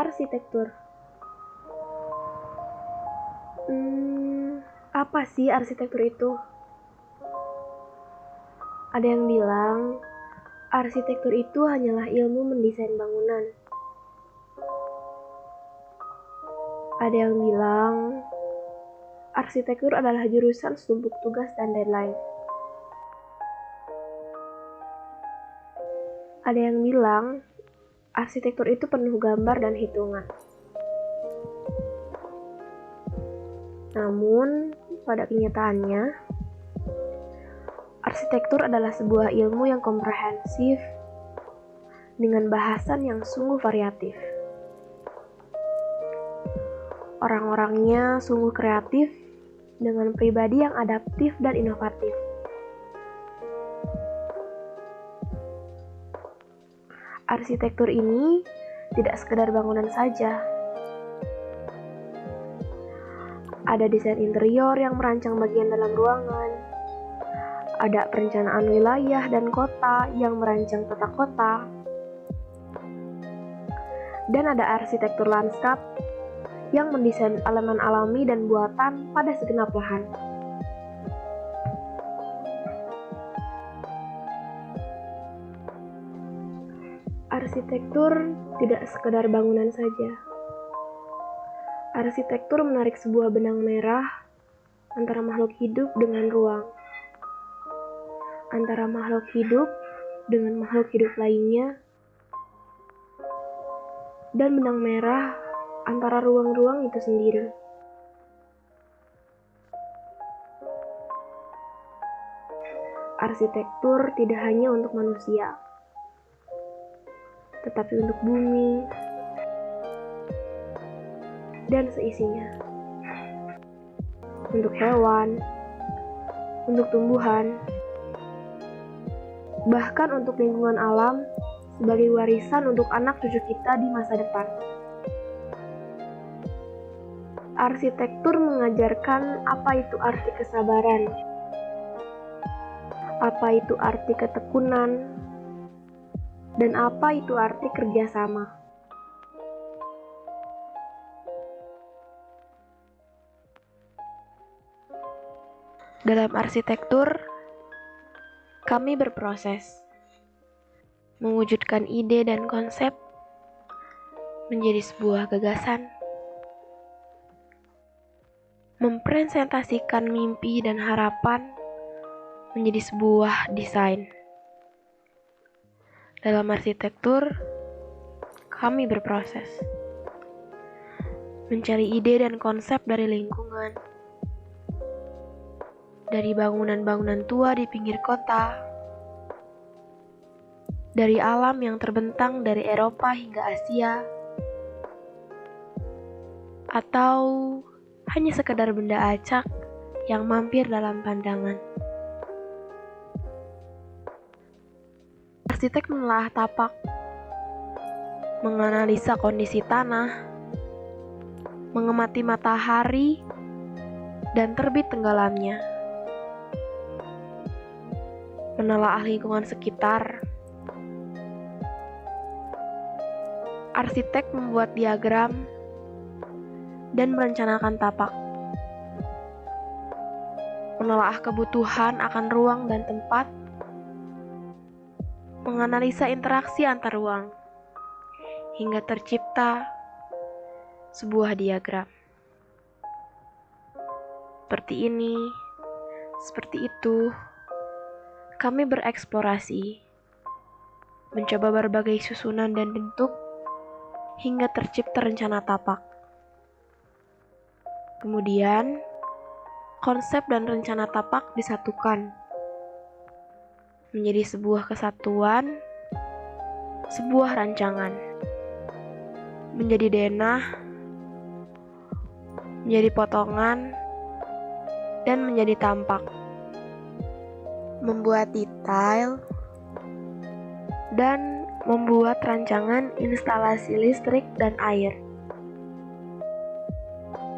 Arsitektur. Apa sih arsitektur itu? Ada yang bilang, arsitektur itu hanyalah ilmu mendesain bangunan. Ada yang bilang, arsitektur adalah jurusan setumpuk tugas dan deadline. Ada yang bilang, arsitektur itu penuh gambar dan hitungan. Namun, pada kenyataannya, arsitektur adalah sebuah ilmu yang komprehensif dengan bahasan yang sungguh variatif. Orang-orangnya sungguh kreatif dengan pribadi yang adaptif dan inovatif. Arsitektur ini tidak sekedar bangunan saja. Ada desain interior yang merancang bagian dalam ruangan. Ada perencanaan wilayah dan kota yang merancang tata kota. Dan ada arsitektur lanskap yang mendesain elemen alami dan buatan pada segenap lahan. Arsitektur tidak sekedar bangunan saja. Arsitektur menarik sebuah benang merah antara makhluk hidup dengan ruang, antara makhluk hidup dengan makhluk hidup lainnya, dan benang merah antara ruang-ruang itu sendiri. Arsitektur tidak hanya untuk manusia, tetapi untuk bumi dan seisinya, untuk hewan, untuk tumbuhan, bahkan untuk lingkungan alam sebagai warisan untuk anak cucu kita di masa depan. Arsitektur mengajarkan apa itu arti kesabaran, apa itu arti ketekunan, dan apa itu arti kerjasama. Dalam arsitektur, kami berproses mewujudkan ide dan konsep menjadi sebuah gagasan, mempresentasikan mimpi dan harapan menjadi sebuah desain. Dalam arsitektur, kami berproses mencari ide dan konsep dari lingkungan, dari bangunan-bangunan tua di pinggir kota, dari alam yang terbentang dari Eropa hingga Asia, atau hanya sekedar benda acak yang mampir dalam pandangan. Arsitek menelaah tapak, menganalisa kondisi tanah, mengamati matahari dan terbit tenggelamnya, menelaah lingkungan sekitar. Arsitek membuat diagram dan merencanakan tapak, menelaah kebutuhan akan ruang dan tempat, menganalisa interaksi antar ruang, hingga tercipta sebuah diagram. Seperti ini, seperti itu, kami bereksplorasi, mencoba berbagai susunan dan bentuk, hingga tercipta rencana tapak. Kemudian, konsep dan rencana tapak disatukan menjadi sebuah kesatuan, sebuah rancangan, menjadi denah, menjadi potongan, dan menjadi tampak, membuat detail, dan membuat rancangan instalasi listrik dan air.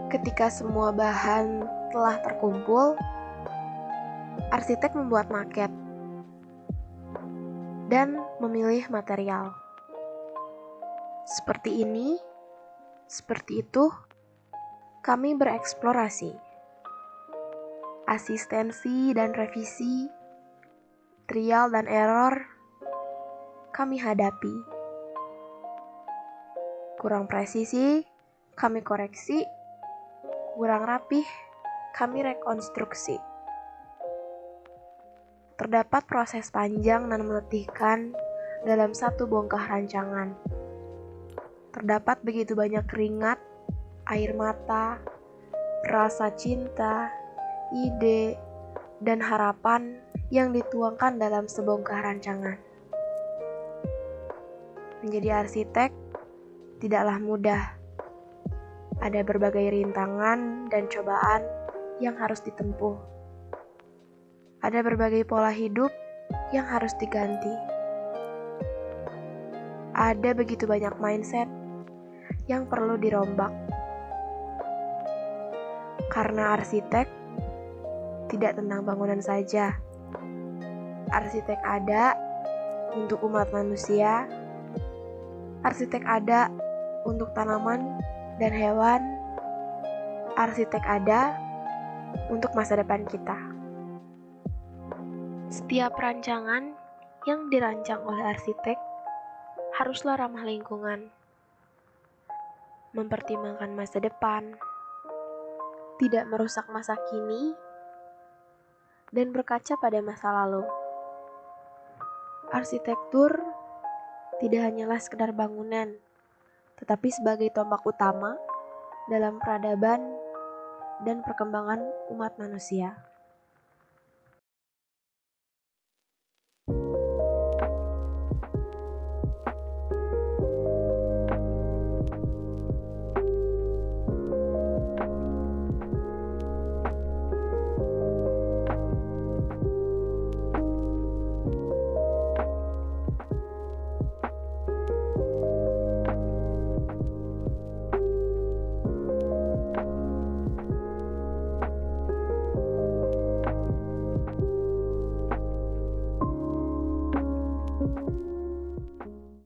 Ketika semua bahan telah terkumpul, arsitek membuat maket dan memilih material. Seperti ini, Seperti itu, kami bereksplorasi, asistensi dan revisi, trial dan error, kami hadapi. Kurang presisi, kami koreksi, kurang rapih, kami rekonstruksi. Terdapat proses panjang dan meletihkan dalam satu bongkah rancangan. Terdapat begitu banyak keringat, air mata, rasa cinta, ide, dan harapan yang dituangkan dalam sebongkah rancangan. Menjadi arsitek tidaklah mudah. Ada berbagai rintangan dan cobaan yang harus ditempuh. Ada berbagai pola hidup yang harus diganti. Ada begitu banyak mindset yang perlu dirombak. Karena arsitek tidak tentang bangunan saja. Arsitek ada untuk umat manusia. Arsitek ada untuk tanaman dan hewan. Arsitek ada untuk masa depan kita. Setiap rancangan yang dirancang oleh arsitek haruslah ramah lingkungan, mempertimbangkan masa depan, tidak merusak masa kini, dan berkaca pada masa lalu. Arsitektur tidak hanyalah sekedar bangunan, tetapi sebagai tombak utama dalam peradaban dan perkembangan umat manusia.